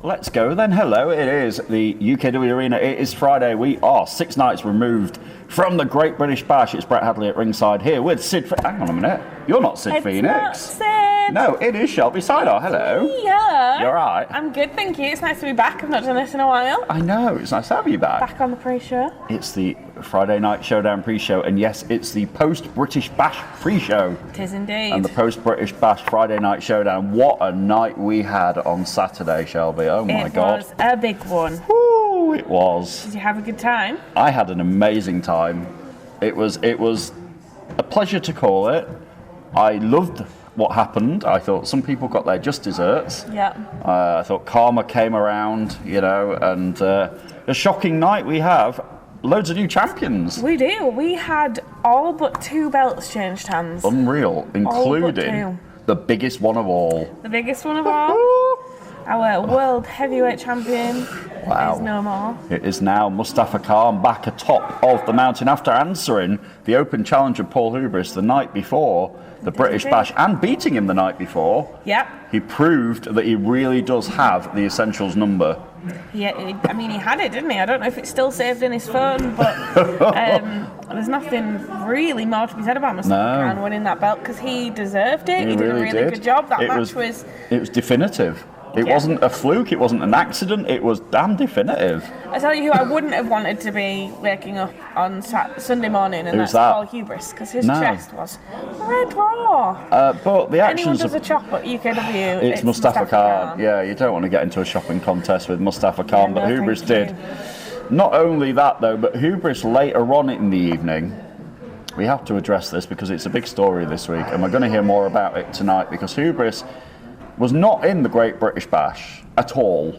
Let's go then. Hello, it is the UKW Arena. It is Friday. We are 6 nights removed from the Great British Bash. It's Brett Hadley at ringside here with Sid. Hang on a minute. You're not Sid Phoenix. Not Sid. No, it is Shelby Sidar. Hello. Yeah. You're right. I'm good, thank you. It's nice to be back. I've not done this in a while. I know. It's nice to have you back. Back on the pre-show. It's the Friday night Showdown pre-show, and yes, it's the post-British Bash pre-show. It is indeed. And the post-British Bash Friday night Showdown. What a night we had on Saturday, Shelby. Oh my God. It was a big one. Woo, it was. Did you have a good time? I had an amazing time. It was a pleasure to call it. I loved what happened. I thought some people got their just desserts. Yeah. I thought karma came around, and a shocking night we have. Loads of new champions. We do. We had all but 2 belts changed hands. Unreal, including the biggest one of all. The biggest one of all. Our world heavyweight champion is no more. It is now Mustafa Khan back atop of the mountain after answering the open challenge of Paul Hubris the night before the British Bash and beating him the night before. Yep. He proved that he really does have the essentials number. Yeah, I mean, he had it, didn't he? I don't know if it's still saved in his phone, but there's nothing really more to be said about Mustafa Khan winning that belt because he deserved it. He did a really good job. That match was... It was definitive. It wasn't a fluke, it wasn't an accident, it was damn definitive. I tell you who I wouldn't have wanted to be waking up on Sunday morning, and that's Paul Hubris, because his chest was red raw. But the actions... Anyone does a chop at UKW, it's Mustafa Khan. Yeah, you don't want to get into a shopping contest with Mustafa Khan, but Hubris did. Not only that, though, but Hubris later on in the evening, we have to address this because it's a big story this week, and we're going to hear more about it tonight, because Hubris was not in the Great British Bash at all,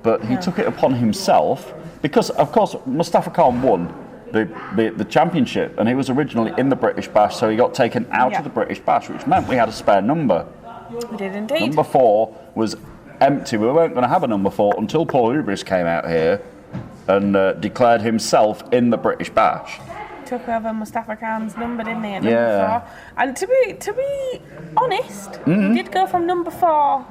but he took it upon himself because, of course, Mustafa Khan won the championship, and he was originally in the British Bash, so he got taken out of the British Bash, which meant we had a spare number. We did indeed. Number 4 was empty. We weren't going to have a number 4 until Paul Hubris came out here and declared himself in the British Bash. Took over Mustafa Khan's number, didn't he? At number 4. And to be honest, he did go from number 4 all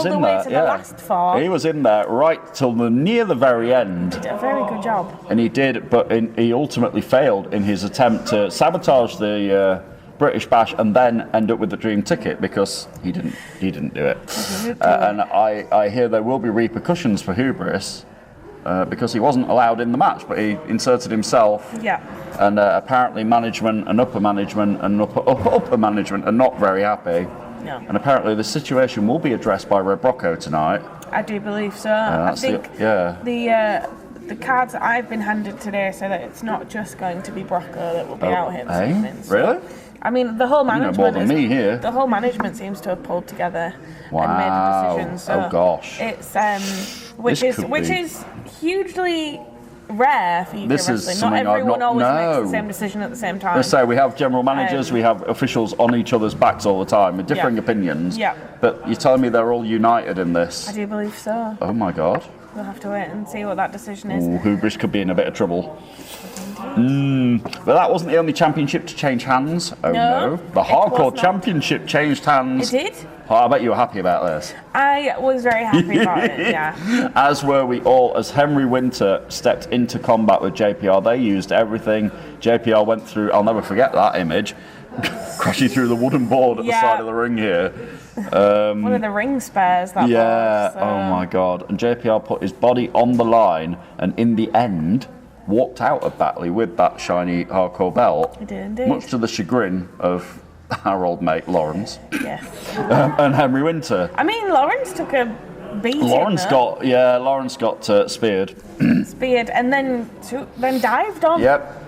the way to the last 4. He was in there right till near the very end. He did a very good job. And he did, but he ultimately failed in his attempt to sabotage the British Bash and then end up with the dream ticket because he didn't do it. And I hear there will be repercussions for Hubris. Because he wasn't allowed in the match, but he inserted himself. Yeah. And apparently management and upper management and upper management are not very happy. No. And apparently the situation will be addressed by Red Brocco tonight. I do believe so. I think the cards that I've been handed today say that it's not just going to be Brocco that will be out here this evening. So, really? I mean, the whole management more than me here. The whole management seems to have pulled together and made a decision. So gosh. It's which is hugely rare for UK wrestling. Not everyone always makes the same decision at the same time. Let's say we have general managers, we have officials on each other's backs all the time with differing opinions. Yeah. But you're telling me they're all united in this? I do believe so. Oh my God. We'll have to wait and see what that decision is. Ooh, Hubris could be in a bit of trouble. But that wasn't the only championship to change hands. Oh no. The Hardcore Championship changed hands. It did? Oh, I bet you were happy about this. I was very happy about it, yeah. As were we all, as Henry Winter stepped into combat with JPR. They used everything. JPR went through, I'll never forget that image, crashing through the wooden board at the side of the ring here. One of the ring spares, that was. So. Oh my God. And JPR put his body on the line and in the end walked out of Batley with that shiny Hardcore belt. He did indeed. Much to the chagrin of our old mate Lawrence. Yes. And Henry Winter. I mean, Lawrence took a beating. Lawrence got speared. Speared and then dived on. Yep.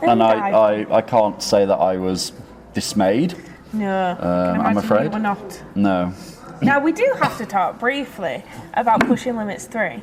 And I can't say that I was dismayed. No. I'm afraid. You were not. No. Now we do have to talk briefly about Pushing Limits 3.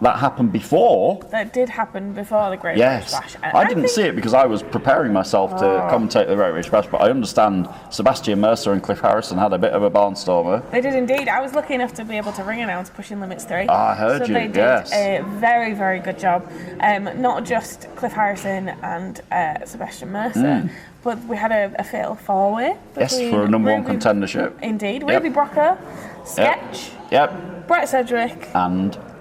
That happened before. That did happen before the Great British Bash. I didn't see it because I was preparing myself to commentate the Great British Bash, but I understand Sebastian Mercer and Cliff Harrison had a bit of a barnstormer. They did indeed. I was lucky enough to be able to ring announce Pushing Limits 3. I heard so they did a very, very good job. Not just Cliff Harrison and Sebastian Mercer, but we had a fatal four-way. Yes, for a number one contendership. Indeed. Ruby Brocco, Sketch. Yep. Brett Sedgwick.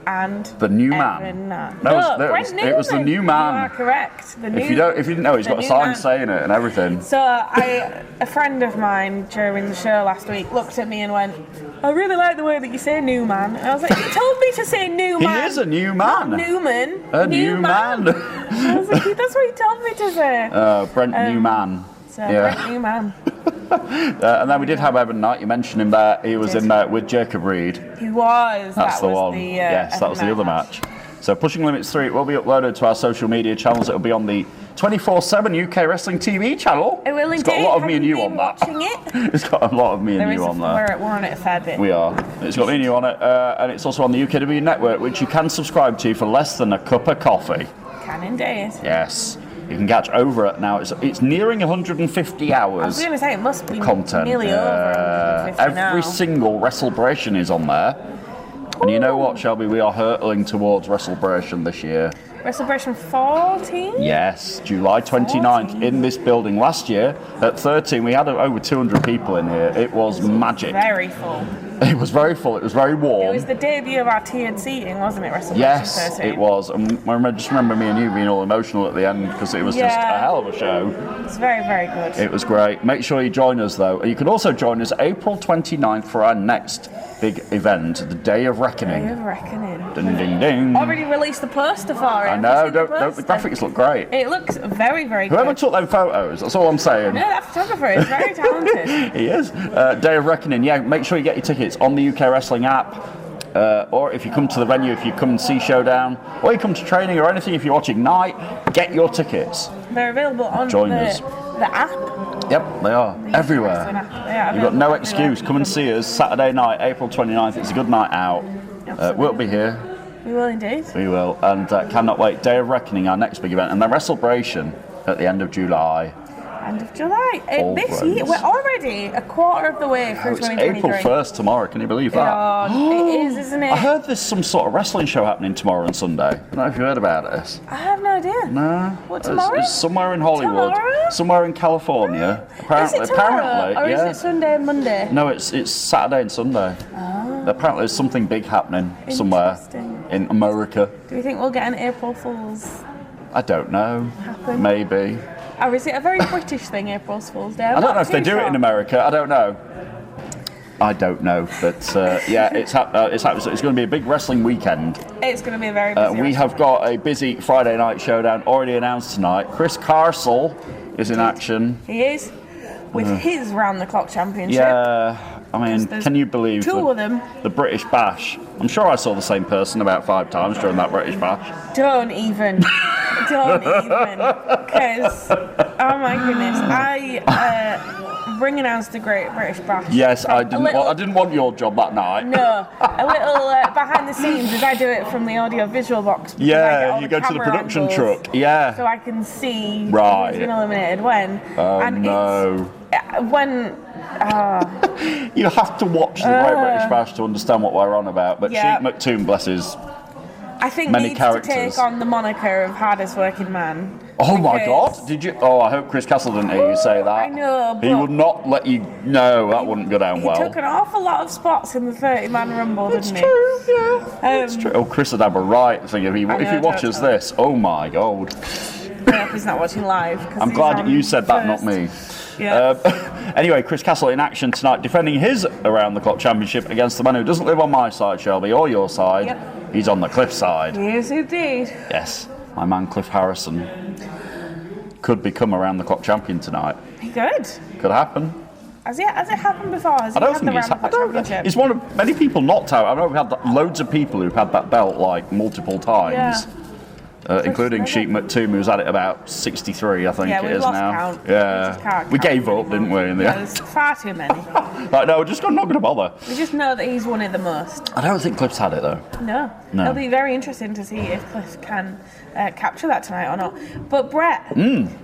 And the new man. It was the new man. You are correct. If you didn't know, he's got a sign saying it and everything. So a friend of mine during the show last week looked at me and went, "I really like the way that you say new man." And I was like, "You told me to say new man." He is a new man. Not Newman. A new man. I was like, "That's what he told me to say." Brent Newman. So Brent Newman. And then we did have Evan Knight. You mentioned him there. He was in there with Jacob Reed. He was. That's the one. Yes, that was the other match. So Pushing Limits 3 will be uploaded to our social media channels. It will be on the 24/7 UK Wrestling TV channel. It will indeed. It's got a lot of me and you on that. It? It's got a lot of me and you on there. We're on it a fair bit. We are. It's got me and you on it. And it's also on the UKW network, which you can subscribe to for less than a cup of coffee. Can indeed. Yes. You can catch over it now. It's nearing 150 hours. I was going to say, it must be content. Nearly over 150 Every single WrestleBration is on there. And you know what, Shelby? We are hurtling towards WrestleBration this year. WrestleBration 14? Yes, July 29th in this building. Last year, at 13, we had over 200 people in here. It was magic. Very full. It was very full. It was very warm. It was the debut of our tiered seating, wasn't it, WrestleBration Yes, 13? it was. And I just remember me and you being all emotional at the end because it was just a hell of a show. It was very, very good. It was great. Make sure you join us, though. You can also join us April 29th for our next big event, the Day of Reckoning. Day of Reckoning. Ding, ding, ding. Already released the poster for it. I know. The graphics look great. It looks very, very good. Whoever took them photos, that's all I'm saying. No, that photographer is very talented. He is. Day of Reckoning, yeah. Make sure you get your tickets on the UK Wrestling app. Or if you come to the venue, if you come and see Showdown, or you come to training or anything, if you're watching Night, get your tickets. They're available on the app. Yep, they are. Everywhere. You've got no excuse. Come and see us Saturday night, April 29th. It's a good night out. We'll be here. We will indeed. We will. And cannot wait. Day of Reckoning, our next big event. And then WrestleBration at the end of July. End of July. This year, we're already a quarter of the way through 2023. It's April 1st tomorrow, can you believe that? It is, isn't it? I heard there's some sort of wrestling show happening tomorrow and Sunday. I don't know if you heard about this. I have no idea. No. What, tomorrow? It's somewhere in Hollywood. Tomorrow? Somewhere in California. Apparently, is it tomorrow, or is it Sunday and Monday? No, it's Saturday and Sunday. Oh. Apparently there's something big happening somewhere in America. Do you think we'll get an April Fool's? I don't know. Maybe. Or is it a very British thing, April Fool's Day? I don't know if they do it in America. I don't know. But yeah, it's going to be a big wrestling weekend. It's going to be a very busy We have got a busy Friday night showdown already announced tonight. Chris Carsell is in action. He is, with his round-the-clock championship. Yeah. I mean, can you believe two of them? The British Bash? I'm sure I saw the same person about 5 times during that British Bash. Don't even. Because, oh my goodness, Ring announced the Great British Bash. Yes, I didn't want your job that night. No, a little behind the scenes as I do it from the audio visual box. Yeah, you go to the production truck. Yeah. So I can see who's been eliminated when. Oh, and no. You have to watch the Great British Bash to understand what we're on about. But Sheik McToon, bless his I think many needs characters. to take on the moniker of hardest working man. Oh my God! Did you? Oh, I hope Chris Castle didn't hear you say that. I know. He would not let you. No, that wouldn't go down well. He took an awful lot of spots in the 30-man Rumble, didn't he? True. Yeah. That's true. Oh, Chris would have a right thing if he watches this. Oh my God. I hope he's not watching live. I'm glad that you said that, not me. Yeah. Anyway, Chris Castle in action tonight, defending his around-the-clock championship against the man who doesn't live on my side, Shelby, or your side. Yep. He's on the Cliff side. Yes, indeed. Yes, my man Cliff Harrison could become around-the-clock champion tonight. He could. Could happen. Has it happened before? I don't think he's one of many people knocked out. I know we've had loads of people who've had that belt like multiple times. Yeah. Including Sheik McToon, who's at it about 63, I think it is now. Count. Yeah, we gave up, didn't we? In the end? There's far too many. Right, no, we're just not going to bother. We just know that he's won it the most. I don't think Cliff's had it though. No. It'll be very interesting to see if Cliff can capture that tonight or not. But Brett,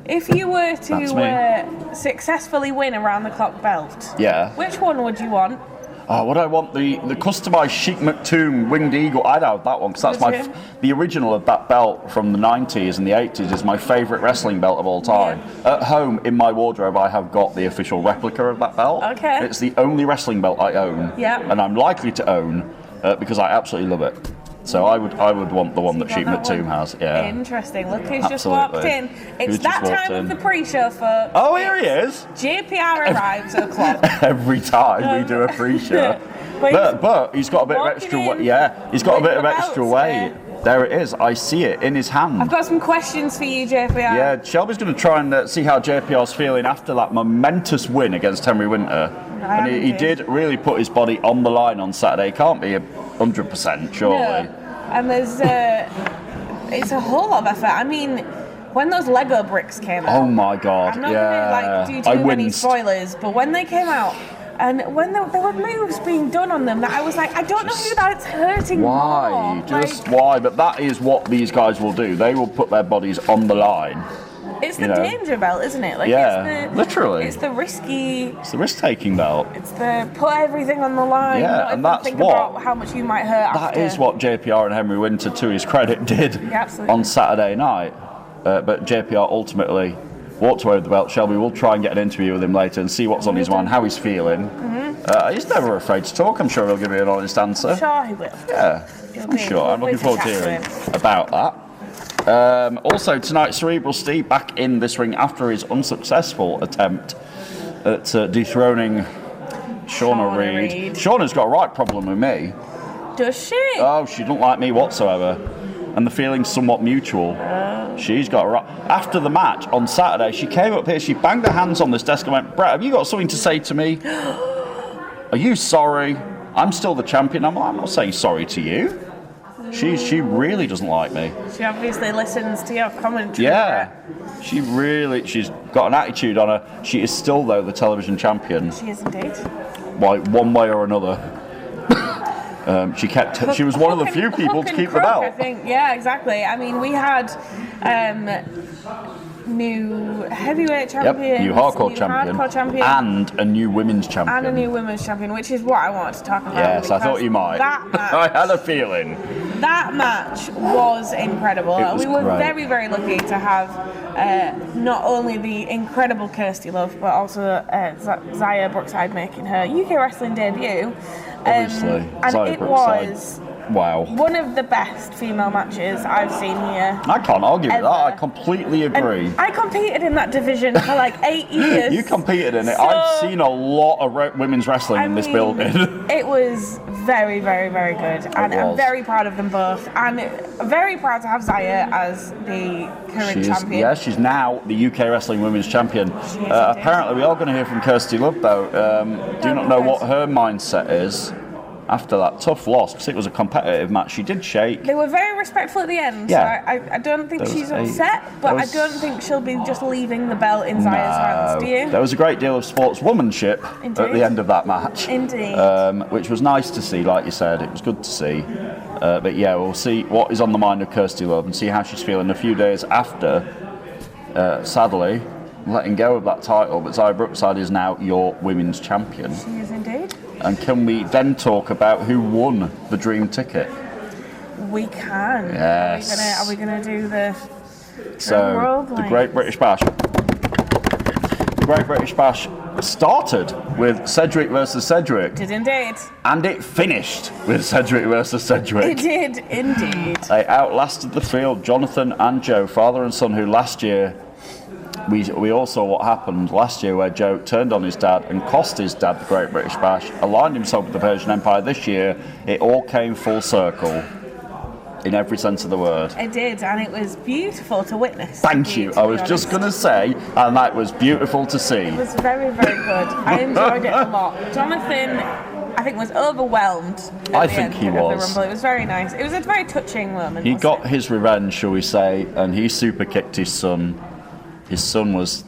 if you were to successfully win a round-the-clock belt, yeah, which one would you want? Oh, would I want the customised Sheik Maktoum winged eagle? I'd have that one because that's the original of that belt from the 90s and the 80s is my favourite wrestling belt of all time. Yeah. At home in my wardrobe, I have got the official replica of that belt. Okay. It's the only wrestling belt I own. Yeah. And I'm likely to own because I absolutely love it. So I would want the one that Sheik Maktoum has. Yeah. Interesting. Look who's just walked in. It's that time of the pre-show, folks. Oh, here he is. JPR arrives at o'clock. Every time we do a pre-show. but he's got a bit of extra weight. Yeah, he's got a bit of extra weight. There it is. I see it in his hand. I've got some questions for you, JPR. Yeah, Shelby's going to try and see how JPR's feeling after that momentous win against Henry Winter. And he did really put his body on the line on Saturday. He can't be 100%, surely. No. And there's it's a whole lot of effort. I mean, when those Lego bricks came out. Oh my God! I'm not going to do too many spoilers, but when they came out, and when there were moves being done on them, that I was like, I don't know who that's hurting. Why? Why? But that is what these guys will do. They will put their bodies on the line. It's the danger belt, isn't it? Like, literally. It's the risky. It's the risk-taking belt. It's the put everything on the line. Yeah, and that's think about how much you might hurt. That is what JPR and Henry Winter, to his credit, did on Saturday night. But JPR ultimately walked away with the belt. Shelby will try and get an interview with him later and see what's on his mind, how he's feeling. He's never afraid to talk. I'm sure he'll give you an honest answer. I'm sure he will. Yeah, I'm sure. I'm looking forward to hearing about that. Also tonight, Cerebral Steve back in this ring after his unsuccessful attempt at dethroning Shauna Reed. Shauna's got a right problem with me. Does she? Oh, she doesn't like me whatsoever. And the feeling's somewhat mutual. She's got a right... After the match on Saturday, she came up here, she banged her hands on this desk and went, Brett, have you got something to say to me? Are you sorry? I'm still the champion. I'm not saying sorry to you. She really doesn't like me. She obviously listens to your commentary. Yeah, she's got an attitude on her. She is still, though, the television champion. She is indeed. One way or another. She was one of the few people to keep the belt. I think, yeah, exactly. I mean, we had new heavyweight champion, new hardcore champion, and a new women's champion. Which is what I wanted to talk about. Yes, I thought you might. That match, I had a feeling. That match was incredible. We were very, very lucky to have not only the incredible Kirsty Love, but also Zaya Brookside making her UK wrestling debut. Obviously, and Zaya it Brookside. Was one of the best female matches I've seen here. I can't argue with that. I completely agree. And I competed in that division for like 8 years. You competed in it. So, I've seen a lot of women's wrestling in this building. It was very, very, very good. And I'm very proud of them both. And very proud to have Zaya as the current champion. Yeah, she's now the UK Wrestling Women's Champion. Apparently, we are going to hear from Kirsty Love, though. Do not know what her mindset is after that tough loss, because it was a competitive match. She did shake. They were very respectful at the end. Yeah. So I don't think she's upset, but I don't think she'll be just leaving the belt in Zaya's hands, do you? There was a great deal of sportswomanship at the end of that match. Indeed. Which was nice to see, like you said. It was good to see. But yeah, we'll see what is on the mind of Kirsty Love and see how she's feeling a few days after, sadly, letting go of that title. But Zaya Brookside is now your women's champion. She is indeed. And can we then talk about who won the dream ticket? We can. Yes. Are we gonna do the the Great British Bash? The Great British Bash started with Cedric versus Cedric. It did indeed. And it finished with Cedric versus Cedric. It did indeed. They outlasted the field, Jonathan and Joe, father and son, who last year we all saw what happened last year where Joe turned on his dad and cost his dad the Great British Bash, aligned himself with the Persian Empire. This year, it all came full circle in every sense of the word. It did, and it was beautiful to witness. Thank you. I was just going to say, and that was beautiful to see. It was very, very good. I enjoyed it a lot. Jonathan, I think, was overwhelmed. I think he was. It was very nice. It was a very touching moment. He got his revenge, shall we say, and he super kicked his son. His son was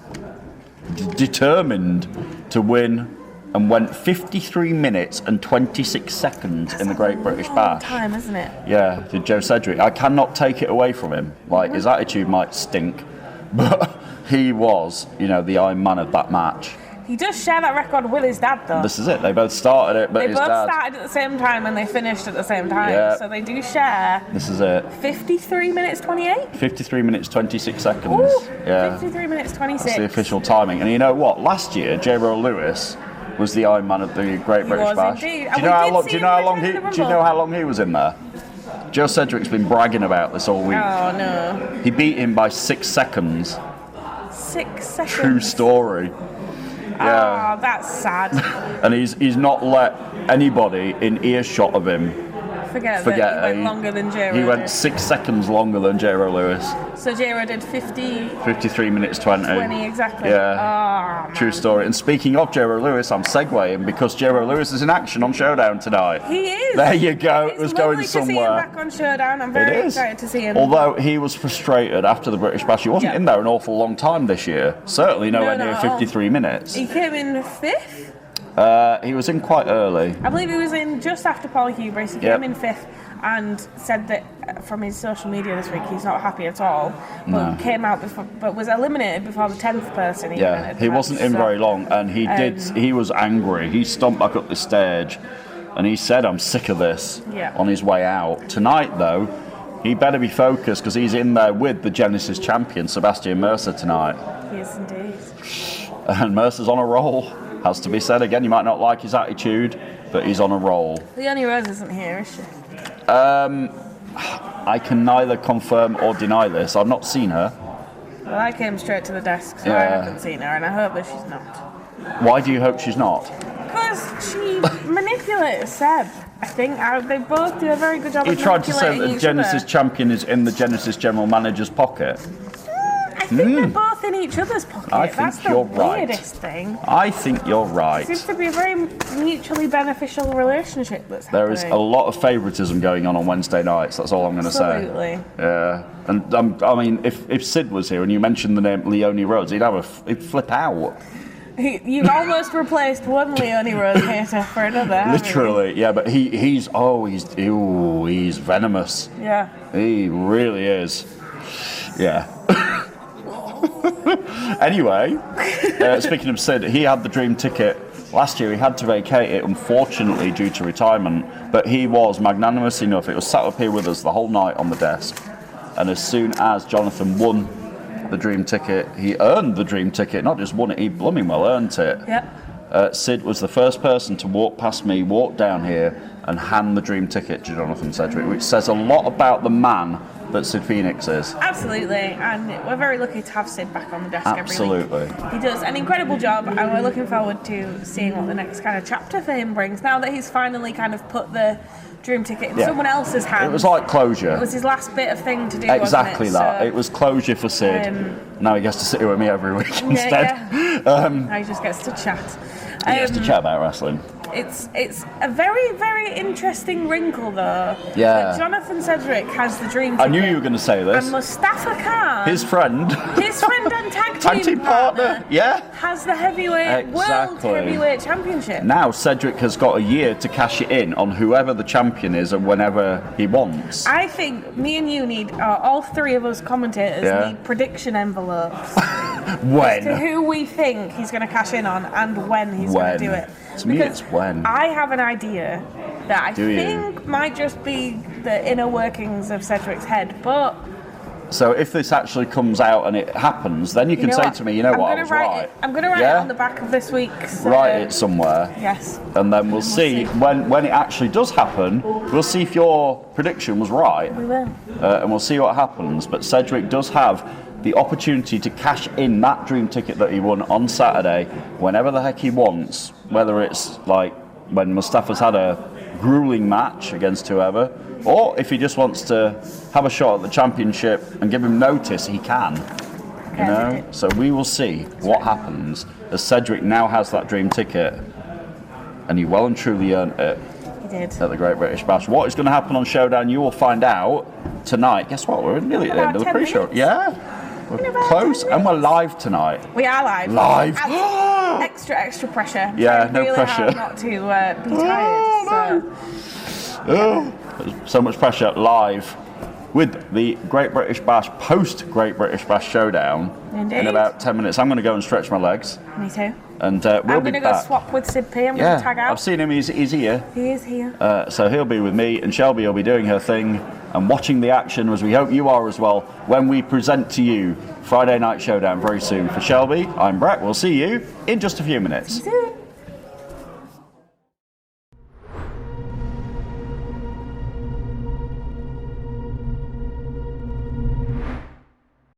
determined to win and went 53 minutes and 26 seconds in the Great British Bash. Time, isn't it? Yeah, to Joe Cedric. I cannot take it away from him. Like, his attitude might stink, but he was, the Iron Man of that match. He does share that record with his dad, though. This is it. They both started it, but they his both dad... started at the same time and they finished at the same time. Yeah. So they do share. This is it. 53 minutes 28? 53 minutes 26 seconds. Ooh, yeah. 53 minutes 26. That's the official timing. And you know what? Last year, J. Rowe Lewis was the Iron Man of the Great British Bash. Indeed. Do you know how long he was in there? Joe Cedric's been bragging about this all week. Oh no. He beat him by 6 seconds. 6 seconds. True story. Yeah. Oh, that's sad. And he's not let anybody in earshot of him forget that he went longer than J. Rowe. He went 6 seconds longer than J. Rowe Lewis. So J. Rowe did 53 minutes 20. 20, exactly. Yeah. Oh, true story. And speaking of J. Rowe Lewis, I'm segueing because J. Rowe Lewis is in action on Showdown tonight. He is. There you go. It was going lovely somewhere. to see him back on Showdown. I'm very excited to see him. Although he was frustrated after the British Bash. He wasn't in there an awful long time this year. Certainly nowhere near 53 minutes. He came in 5th. He was in quite early. I believe he was in just after Paul Hubris. He came in 5th and said that from his social media this week he's not happy at all. But came out before, but was eliminated before the 10th person. He wasn't in very long, and he was angry. He stomped back up the stage, and he said, "I'm sick of this." On his way out tonight, though, he better be focused because he's in there with the Genesis champion Sebastian Mercer tonight. He is indeed. And Mercer's on a roll. Has to be said again. You might not like his attitude, but he's on a roll. Leonie Rose isn't here, is she? I can neither confirm or deny this. I've not seen her. Well, I came straight to the desk, so I haven't seen her, and I hope that she's not. Why do you hope she's not? Because she manipulates Seb. I think they both do a very good job. He of tried to say that the Genesis other. champion is in the Genesis general manager's pocket. I think they're both in each other's pocket. I think That's you're the right. weirdest thing. I think you're right. It seems to be a very mutually beneficial relationship that's happening. There is a lot of favouritism going on Wednesday nights. That's all I'm going to say. Absolutely. Yeah, and I mean, if Sid was here and you mentioned the name Leonie Rhodes, he'd flip out. You've almost replaced one Leonie Rose hater for another. Literally, yeah. But he's venomous. Yeah. He really is. Yeah. Anyway, speaking of Sid, he had the dream ticket. Last year he had to vacate it, unfortunately, due to retirement, but he was magnanimous enough. It was sat up here with us the whole night on the desk, and as soon as Jonathan won the dream ticket, he earned the dream ticket, not just won it, he blooming well earned it. Yep. Sid was the first person to walk past me, walk down here, and hand the dream ticket to Jonathan Cedric, which says a lot about the man that Sid Phoenix is. Absolutely, and we're very lucky to have Sid back on the desk Absolutely. every week. He does an incredible job, and we're looking forward to seeing what the next kind of chapter for him brings, now that he's finally kind of put the dream ticket in someone else's hands. It was like closure. It was his last bit of thing to do, exactly wasn't it? that. So, it was closure for Sid. Now he gets to sit here with me every week instead. Now he just gets to chat. He gets to chat about wrestling. It's a very, very interesting wrinkle, though. Yeah. That Jonathan Cedric has the dream ticket. I knew you were going to say this. And Mustafa Khan, his friend and tag team partner, has the heavyweight world heavyweight championship. Now Cedric has got a year to cash it in on whoever the champion is and whenever he wants. I think me and you need, all three of us commentators need prediction envelopes. When? As to who we think he's going to cash in on and when he's going to do it. To me, it's when. I have an idea that I think might just be the inner workings of Cedric's head, but... So if this actually comes out and it happens, then you can say to me, I was right. I'm going to write it on the back of this week's... Write it somewhere. Yes. And then we'll see when it actually does happen, we'll see if your prediction was right. We will. And we'll see what happens. But Cedric does have the opportunity to cash in that dream ticket that he won on Saturday whenever the heck he wants, whether it's like when Mustafa's had a grueling match against whoever, or if he just wants to have a shot at the championship and give him notice, he can. You know? So we will see what happens as Cedric now has that dream ticket, and he well and truly earned it. He did. At the Great British Bash. What is going to happen on Showdown, you will find out tonight. Guess what? We're nearly at the end of the pre-show. Yeah. We're close, and we're live tonight. We are live. Live. Extra pressure. Yeah, no really pressure. Hard not to be tired. So much pressure live. with the Great British Bash, post Great British Bash Showdown. Indeed. In about 10 minutes. I'm going to go and stretch my legs. Me too. And we'll be back. I'm going to go swap with Sid P. I'm going to tag out. I've seen him. He's here. He is here. So he'll be with me, and Shelby will be doing her thing and watching the action, as we hope you are as well, when we present to you Friday Night Showdown very soon. For Shelby, I'm Brett. We'll see you in just a few minutes. See you soon.